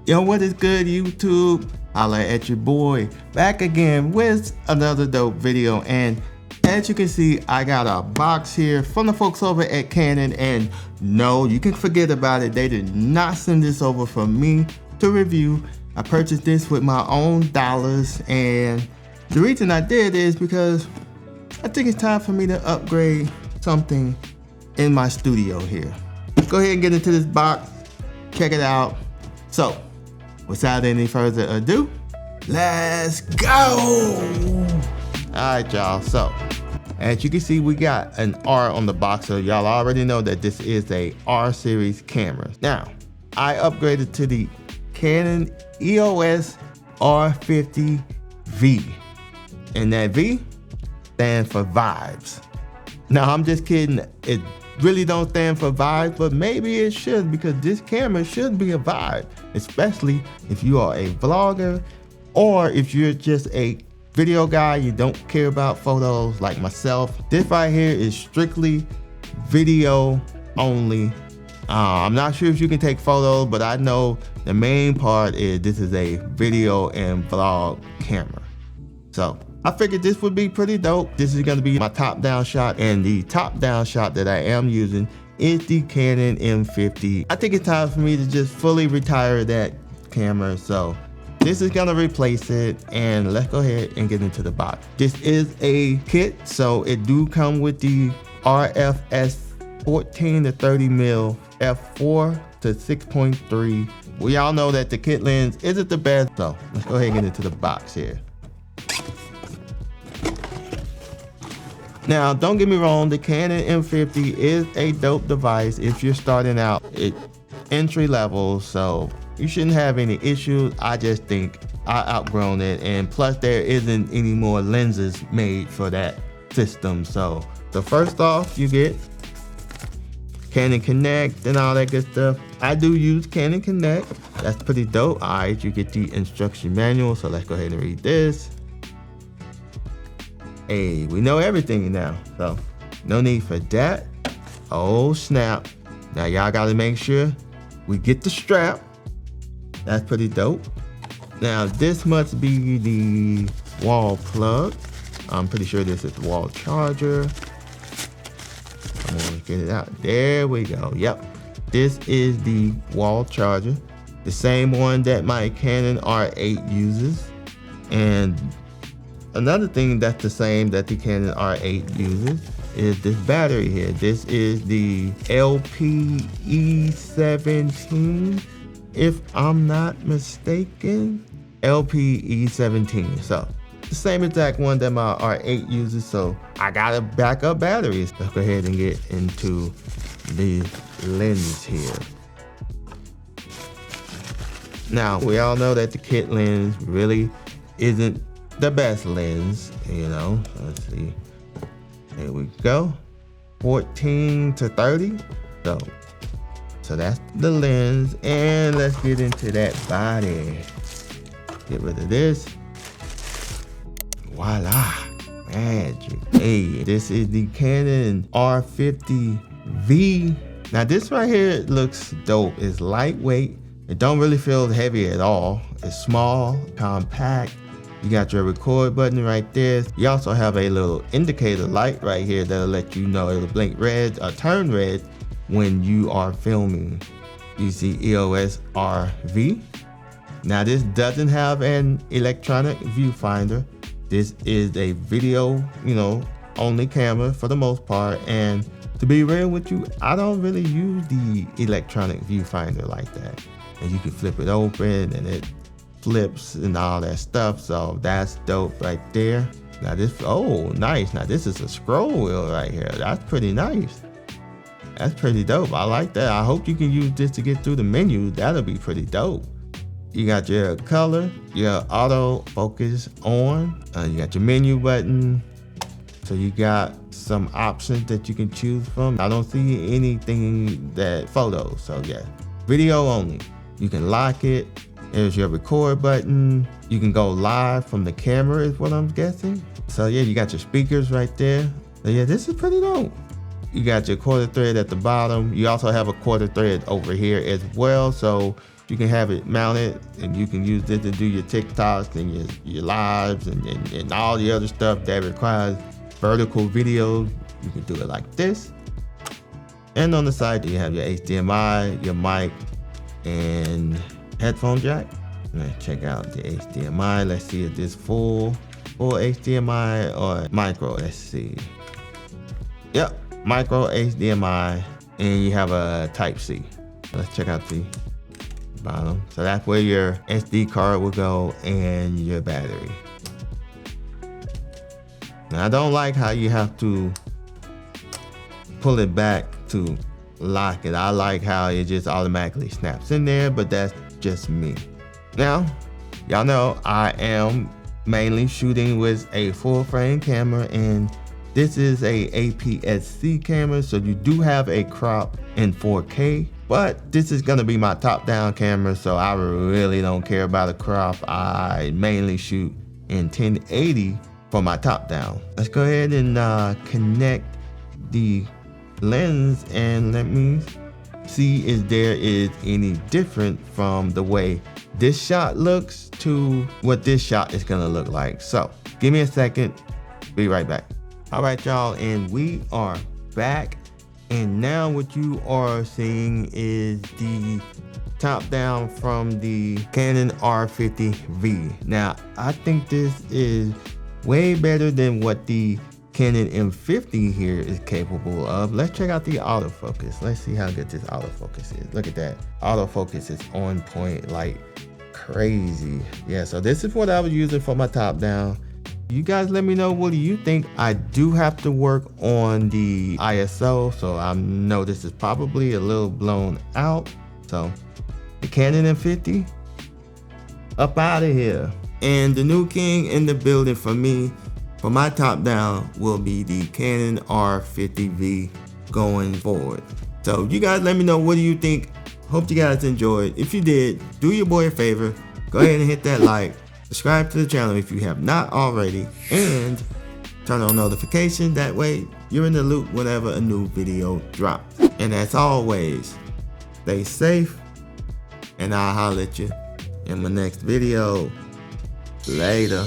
Yo, what is good, YouTube? Holla at your boy, back again with another dope video. And as you can see, I got a box here from the folks over at Canon, and no, you can forget about it. They did not send this over for me to review. I purchased this with my own dollars, and the reason I did is because I think it's time for me to upgrade something in my studio here. Let's go ahead and get into this box, check it out. So, without any further ado, let's go! Alright y'all, so as you can see, we got an R on the box, so y'all already know that this is a R series camera. Now, I upgraded to the Canon EOS R50V, and that V stands for vibes. Now, I'm just kidding, it really don't stand for vibes, but maybe it should, because this camera should be a vibe, especially if you are a vlogger or if you're just a video guy, you don't care about photos like myself. This right here is strictly video only. I'm not sure if you can take photos, but I know the main part is this is a video and vlog camera. So I figured this would be pretty dope. This is gonna be my top-down shot, and the top-down shot that I am using is the Canon M50. I think it's time for me to just fully retire that camera, so this is gonna replace it, and let's go ahead and get into the box. This is a kit, so it do come with the RFS 14 to 30mm f4 to 6.3. We all know that the kit lens isn't the best, so let's go ahead and get into the box here. Now, don't get me wrong, the Canon M50 is a dope device if you're starting out at entry level, so you shouldn't have any issues. I just think I outgrown it, and plus there isn't any more lenses made for that system. So first off, you get Canon Connect and all that good stuff. I do use Canon Connect. That's pretty dope. All right, you get the instruction manual, so let's go ahead and read this. Hey, we know everything now, so no need for that. Oh snap. Now y'all gotta make sure we get the strap. That's pretty dope. Now this must be the wall plug. I'm pretty sure this is the wall charger. I'm gonna get it out. There we go. Yep. This is the wall charger. The same one that my Canon R8 uses. And another thing that's the same that the Canon R8 uses is this battery here. This is the LPE17, if I'm not mistaken. LPE17. So the same exact one that my R8 uses, so I got a backup battery. Let's go ahead and get into the lens here. Now, we all know that the kit lens really isn't the best lens, you know. Let's see. There we go. 14 to 30. So that's the lens, and let's get into that body. Get rid of this. Voila, magic. Hey, this is the Canon R50V. Now this right here looks dope. It's lightweight. It don't really feel heavy at all. It's small, compact. You got your record button right there. You also have a little indicator light right here that'll let you know, it'll blink red or turn red when you are filming. You see EOS RV. Now this doesn't have an electronic viewfinder. This is a video, only camera for the most part. And to be real with you, I don't really use the electronic viewfinder like that. And you can flip it open and it flips and all that stuff, so that's dope right there. Now this, oh nice, now this is a scroll wheel right here. That's pretty nice. That's pretty dope. I like that. I hope you can use this to get through the menu. That'll be pretty dope. You got your color, your auto focus on, you got your menu button, so you got some options that you can choose from. I don't see anything that photos, so yeah, video only. You can lock it. There's your record button. You can go live from the camera is what I'm guessing. So yeah, you got your speakers right there. So yeah, this is pretty dope. You got your quarter thread at the bottom. You also have a quarter thread over here as well. So You can have it mounted and you can use it to do your TikToks and your lives and all the other stuff that requires vertical video. You can do it like this. And on the side, you have your HDMI, your mic, and headphone jack. Let's check out the HDMI. Let's see if this full HDMI or micro. Let's see. Yep, micro HDMI, and you have a Type C. Let's check out the bottom. So that's where your SD card will go and your battery. Now I don't like how you have to pull it back to lock it. I like how it just automatically snaps in there, but that's just me. Now, y'all know I am mainly shooting with a full frame camera, and this is a APS-C camera, so you do have a crop in 4K, but this is gonna be my top-down camera, so I really don't care about a crop. I mainly shoot in 1080 for my top-down. Let's go ahead and connect the lens and let me see if there is any different from the way this shot looks to what this shot is gonna look like. So give me a second, be right back. All right, y'all, and we are back. And now what you are seeing is the top down from the Canon R50V. Now, I think this is way better than what the Canon M50 here is capable of. Let's check out the autofocus. Let's see how good this autofocus is. Look at that. Autofocus is on point like crazy. Yeah, so this is what I was using for my top down. You guys let me know, what do you think? I do have to work on the ISO, so I know this is probably a little blown out. So the Canon M50, up out of here. And the new king in the building for me, for my top down, will be the Canon R50V going forward. So you guys let me know, what do you think? Hope you guys enjoyed. If you did, do your boy a favor, go ahead and hit that like. Subscribe to the channel if you have not already, and turn on notifications. That way you're in the loop whenever a new video drops. And as always, stay safe, and I'll holler at you in my next video. Later.